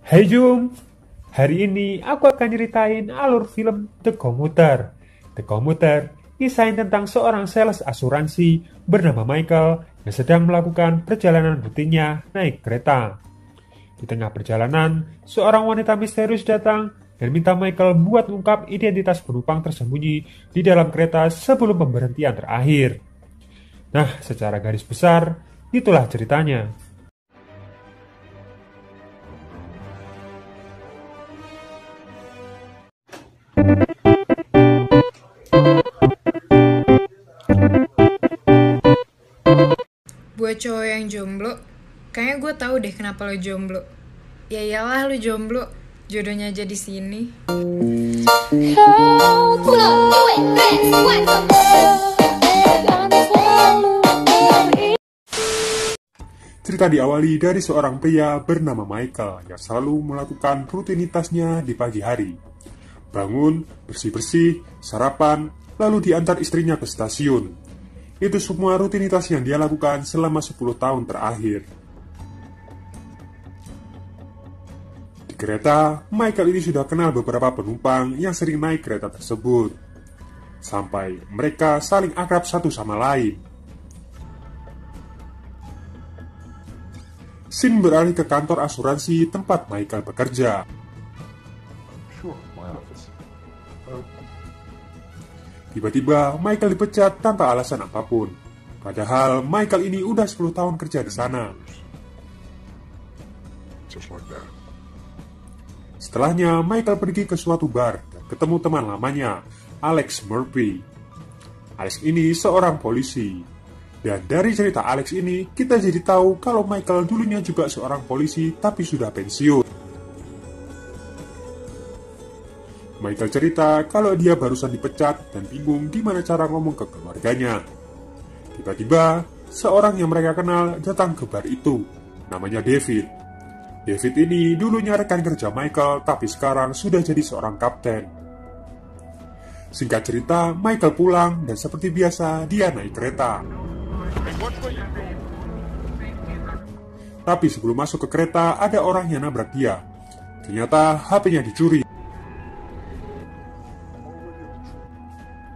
Hai Jum, hari ini aku akan ceritain alur film The Commuter. The Commuter kisah tentang seorang sales asuransi bernama Michael yang sedang melakukan perjalanan rutinnya naik kereta. Di tengah perjalanan, seorang wanita misterius datang dan minta Michael buat ungkap identitas penumpang tersembunyi di dalam kereta sebelum pemberhentian terakhir. Nah, secara garis besar, itulah ceritanya. Buat cowok yang jomblo, kayaknya gue tahu deh kenapa lo jomblo. Ya iyalah lo jomblo, jodohnya aja di sini. Cerita diawali dari seorang pria bernama Michael yang selalu melakukan rutinitasnya di pagi hari. Bangun, bersih-bersih, sarapan, lalu diantar istrinya ke stasiun. Itu semua rutinitas yang dia lakukan selama 10 tahun terakhir. Di kereta, Michael ini sudah kenal beberapa penumpang yang sering naik kereta tersebut. Sampai mereka saling akrab satu sama lain. Scene beralih ke kantor asuransi tempat Michael bekerja. Tiba-tiba Michael dipecat tanpa alasan apapun. Padahal Michael ini udah 10 tahun kerja di sana. Setelahnya Michael pergi ke suatu bar dan ketemu teman lamanya, Alex Murphy. Alex ini seorang polisi. Dan dari cerita Alex ini, kita jadi tahu kalau Michael dulunya juga seorang polisi tapi sudah pensiun. Michael cerita kalau dia barusan dipecat dan bingung gimana cara ngomong ke keluarganya. Tiba-tiba, seorang yang mereka kenal datang ke bar itu. Namanya David. David ini dulunya rekan kerja Michael tapi sekarang sudah jadi seorang kapten. Singkat cerita, Michael pulang dan seperti biasa dia naik kereta. Tapi sebelum masuk ke kereta, ada orang yang nabrak dia. Ternyata HP-nya dicuri.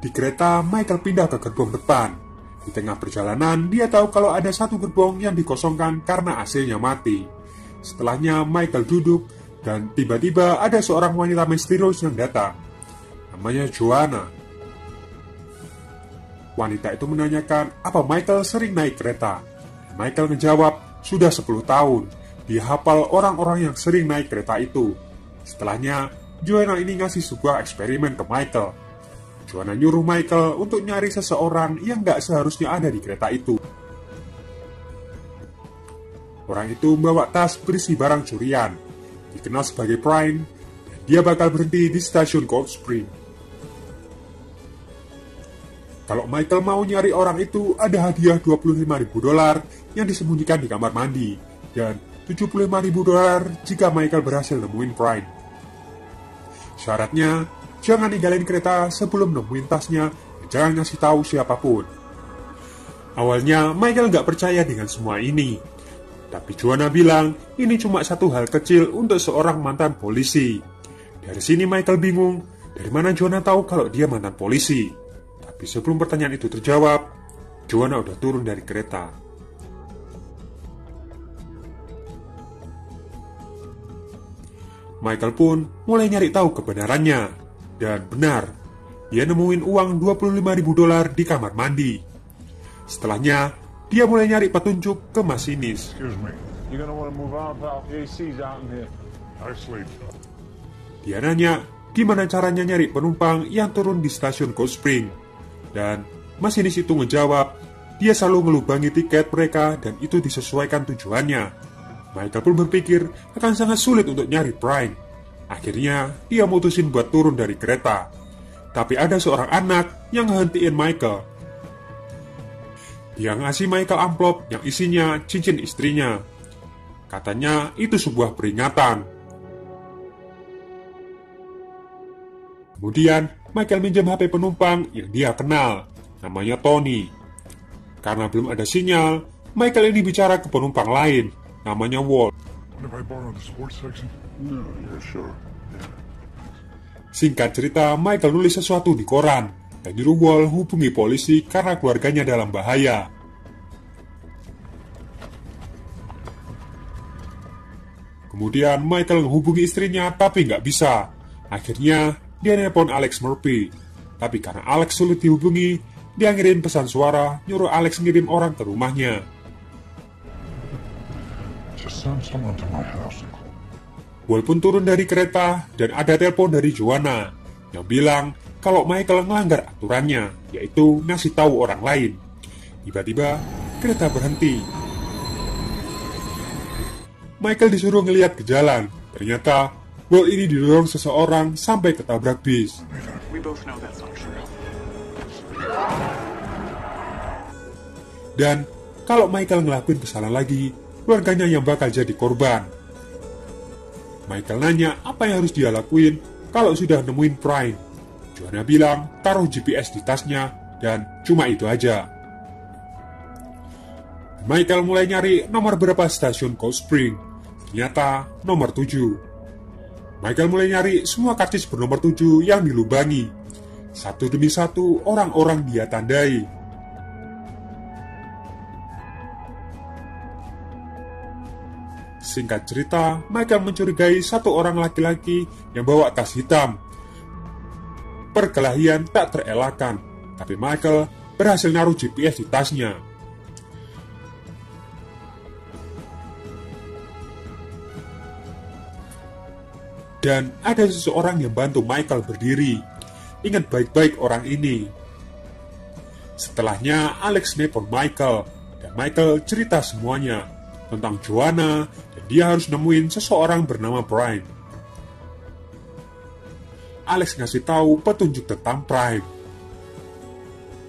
Di kereta, Michael pindah ke gerbong depan. Di tengah perjalanan, dia tahu kalau ada satu gerbong yang dikosongkan karena AC-nya mati. Setelahnya, Michael duduk, dan tiba-tiba ada seorang wanita misterius yang datang. Namanya Joanna. Wanita itu menanyakan apa Michael sering naik kereta. Michael menjawab, sudah 10 tahun. Dia hafal orang-orang yang sering naik kereta itu. Setelahnya, Joanna ini ngasih sebuah eksperimen ke Michael. Joanna nyuruh Michael untuk nyari seseorang yang gak seharusnya ada di kereta itu. Orang itu membawa tas berisi barang curian, dikenal sebagai Prime, dan dia bakal berhenti di stasiun Cold Spring. Kalau Michael mau nyari orang itu, ada hadiah $25.000 yang disembunyikan di kamar mandi, dan $75.000 jika Michael berhasil nemuin Prime. Syaratnya, jangan ninggalin kereta sebelum nemuin tasnya, dan jangan ngasih tahu siapapun. Awalnya, Michael gak percaya dengan semua ini. Tapi Joanna bilang, ini cuma satu hal kecil untuk seorang mantan polisi. Dari sini Michael bingung, dari mana Joanna tahu kalau dia mantan polisi? Tapi sebelum pertanyaan itu terjawab, Joanna udah turun dari kereta. Michael pun mulai nyari tahu kebenarannya. Dan benar, dia nemuin uang $25.000 di kamar mandi. Setelahnya, dia mulai nyari petunjuk ke masinis. Dia nanya, gimana caranya nyari penumpang yang turun di stasiun Cold Spring. Dan masinis itu ngejawab, dia selalu ngelubangi tiket mereka dan itu disesuaikan tujuannya. Michael pun berpikir akan sangat sulit untuk nyari Prime. Akhirnya, dia mutusin buat turun dari kereta. Tapi ada seorang anak yang ngehentiin Michael. Dia ngasih Michael amplop yang isinya cincin istrinya. Katanya itu sebuah peringatan. Kemudian, Michael minjem HP penumpang yang dia kenal, namanya Tony. Karena belum ada sinyal, Michael ini bicara ke penumpang lain, namanya Walt. Mind if I borrow the sports section? No, yeah, sure. Singkat cerita, Michael nulis sesuatu di koran dan nyuruh Wall hubungi polisi karena keluarganya dalam bahaya. Kemudian Michael menghubungi istrinya tapi nggak bisa. Akhirnya dia nelpon Alex Murphy. Tapi karena Alex sulit dihubungi, dia ngirim pesan suara nyuruh Alex ngirim orang ke rumahnya. Just send someone to my house. Wall pun turun dari kereta dan ada telepon dari Joanna yang bilang kalau Michael melanggar aturannya, yaitu ngasih tahu orang lain. Tiba-tiba kereta berhenti. Michael disuruh ngeliat ke jalan. Ternyata Wall ini didorong seseorang sampai ketabrak bis. Dan kalau Michael ngelakuin kesalahan lagi, keluarganya yang bakal jadi korban. Michael nanya apa yang harus dia lakuin kalau sudah nemuin Prime. Joanna bilang taruh GPS di tasnya dan cuma itu aja. Michael mulai nyari nomor berapa stasiun Cold Spring. Ternyata nomor 7. Michael mulai nyari semua karcis bernomor 7 yang dilubangi. Satu demi satu orang-orang dia tandai. Singkat cerita, Michael mencurigai satu orang laki-laki yang bawa tas hitam. Perkelahian tak terelakkan, tapi Michael berhasil naruh GPS di tasnya. Dan ada seseorang yang bantu Michael berdiri. Ingat baik-baik orang ini. Setelahnya, Alex nelpon Michael, dan Michael cerita semuanya tentang Joanna, dan dia harus nemuin seseorang bernama Prime. Alex ngasih tahu petunjuk tentang Prime.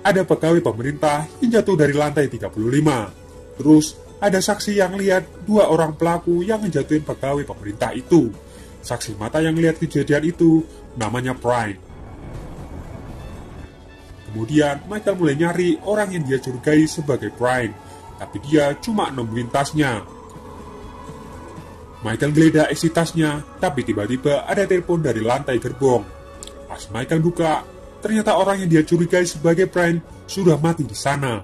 Ada pegawai pemerintah yang jatuh dari lantai 35. Terus, ada saksi yang lihat dua orang pelaku yang ngejatuhin pegawai pemerintah itu. Saksi mata yang lihat kejadian itu namanya Prime. Kemudian Michael mulai nyari orang yang dia curigai sebagai Prime, tapi dia cuma nemuin tasnya. Michael geledah isi tasnya, tapi tiba-tiba ada telepon dari lantai gerbong. Pas Michael buka, ternyata orang yang dia curigai sebagai Prime sudah mati di sana.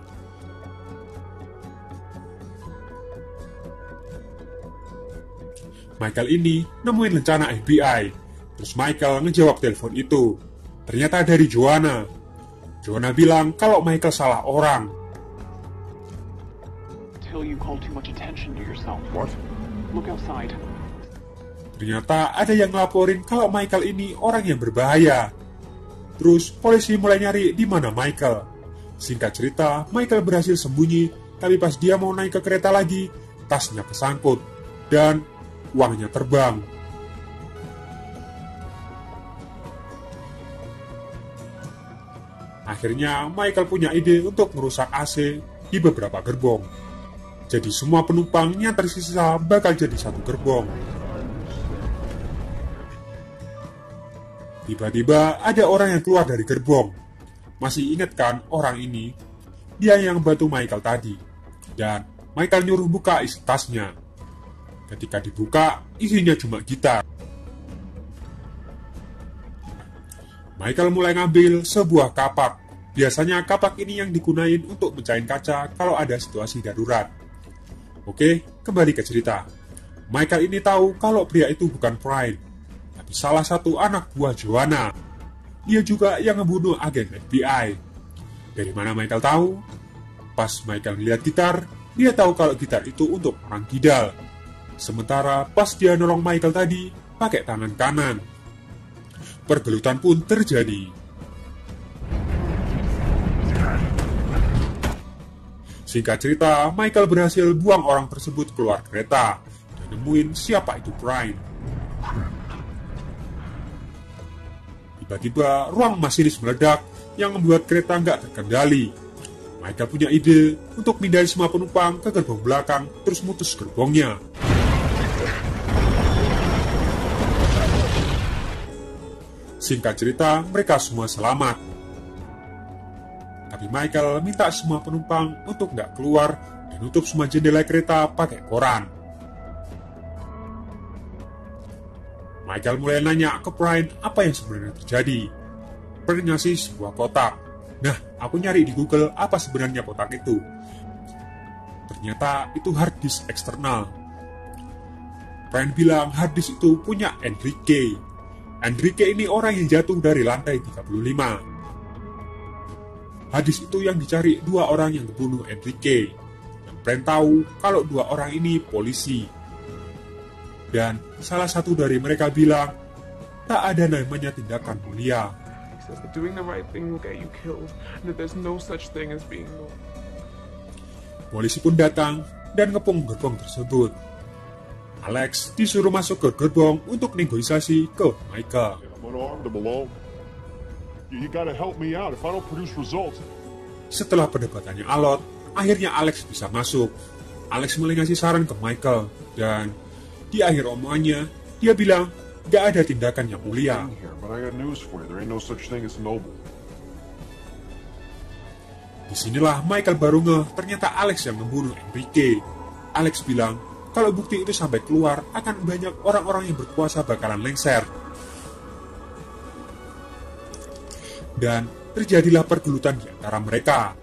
Michael ini nemuin lencana FBI. Terus Michael ngejawab telepon itu. Ternyata dari Joanna. Joanna bilang kalau Michael salah orang. Ternyata ada yang ngelaporin kalau Michael ini orang yang berbahaya. Terus polisi mulai nyari di mana Michael. Singkat cerita, Michael berhasil sembunyi, tapi pas dia mau naik ke kereta lagi, tasnya kesangkut dan uangnya terbang. Akhirnya Michael punya ide untuk merusak AC di beberapa gerbong. Jadi semua penumpang yang tersisa bakal jadi satu gerbong. Tiba-tiba ada orang yang keluar dari gerbong. Masih ingat kan orang ini? Dia yang bantu Michael tadi. Dan Michael nyuruh buka isi tasnya. Ketika dibuka, isinya cuma gitar. Michael mulai ngambil sebuah kapak. Biasanya kapak ini yang digunain untuk mecahin kaca kalau ada situasi darurat. Oke, kembali ke cerita. Michael ini tahu kalau pria itu bukan Prime, tapi salah satu anak buah Joanna. Dia juga yang ngebunuh agen FBI. Dari mana Michael tahu? Pas Michael melihat gitar, dia tahu kalau gitar itu untuk orang kidal. Sementara pas dia nolong Michael tadi, pakai tangan kanan. Pergelutan pun terjadi. Singkat cerita, Michael berhasil buang orang tersebut keluar kereta dan nemuin siapa itu Prime. Tiba-tiba ruang masinis meledak yang membuat kereta nggak terkendali. Michael punya ide untuk pindahin semua penumpang ke gerbong belakang terus mutus gerbongnya. Singkat cerita, mereka semua selamat. Tapi Michael minta semua penumpang untuk nggak keluar dan nutup semua jendela kereta pakai koran. Michael mulai nanya ke Brian apa yang sebenarnya terjadi. Brian ngasih sebuah kotak. Nah, aku nyari di Google apa sebenarnya kotak itu. Ternyata itu hard disk eksternal. Brian bilang hard disk itu punya Enrique. Enrique ini orang yang jatuh dari lantai 35. Hard disk itu yang dicari 2 orang yang membunuh Enrique. Dan Brian tahu kalau 2 orang ini polisi. Dan salah satu dari mereka bilang, tak ada namanya tindakan mulia. Doing the right thing will get you killed, and that there's no such thing as being normal. Polisi pun datang dan ngepung gerbong tersebut. Alex disuruh masuk ke gerbong untuk negosiasi ke Michael. I'm unarmed, I'm alone. You gotta help me out. If I don't produce results. Setelah perdebatannya alot, akhirnya Alex bisa masuk. Alex mulai ngasih saran ke Michael, dan di akhir omongannya, dia bilang gak ada tindakan yang mulia. But I got news for you. There ain't no such thing as noble. Disinilah Michael baru ngeh ternyata Alex yang membunuh Enrique. Alex bilang kalau bukti itu sampai keluar akan banyak orang-orang yang berkuasa bakalan lengser. Dan terjadilah pergelutan di antara mereka.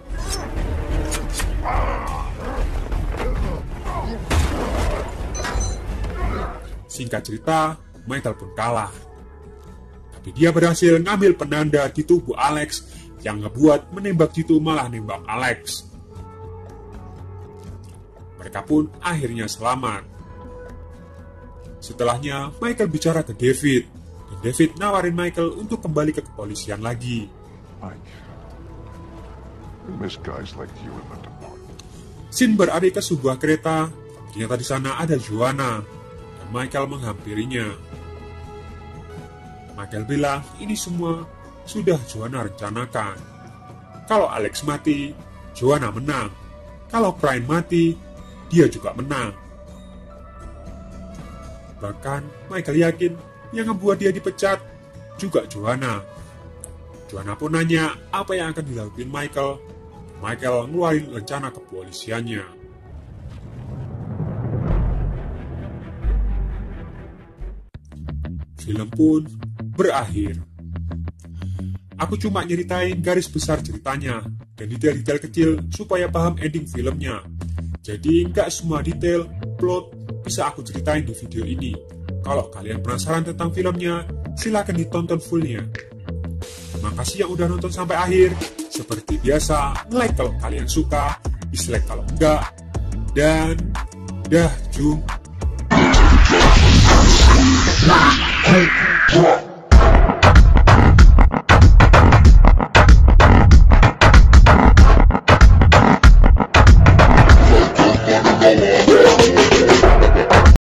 Singkat cerita, Michael pun kalah. Tapi dia berhasil ngambil penanda di tubuh Alex yang ngebuat menembak Jitu malah nembak Alex. Mereka pun akhirnya selamat. Setelahnya, Michael bicara ke David. Dan David nawarin Michael untuk kembali ke kepolisian lagi. Mike, we miss guys like you in the department. Sin beralih ke sebuah kereta. Ternyata di sana ada Joanna. Dan Michael menghampirinya. Michael bilang ini semua sudah Joanna rencanakan. Kalau Alex mati, Joanna menang. Kalau Brian mati, dia juga menang. Bahkan Michael yakin yang ngebuat dia dipecat juga Joanna. Joanna pun nanya apa yang akan dilakukan Michael. Michael ngeluarin rencana kepolisiannya. Film pun berakhir. Aku cuma nyeritain garis besar ceritanya dan detail-detail kecil supaya paham ending filmnya. Jadi nggak semua detail, plot bisa aku ceritain di video ini. Kalau kalian penasaran tentang filmnya, silakan ditonton fullnya. Terima kasih yang udah nonton sampai akhir. Seperti biasa, like kalau kalian suka, dislike kalau enggak. Dan dah, jum.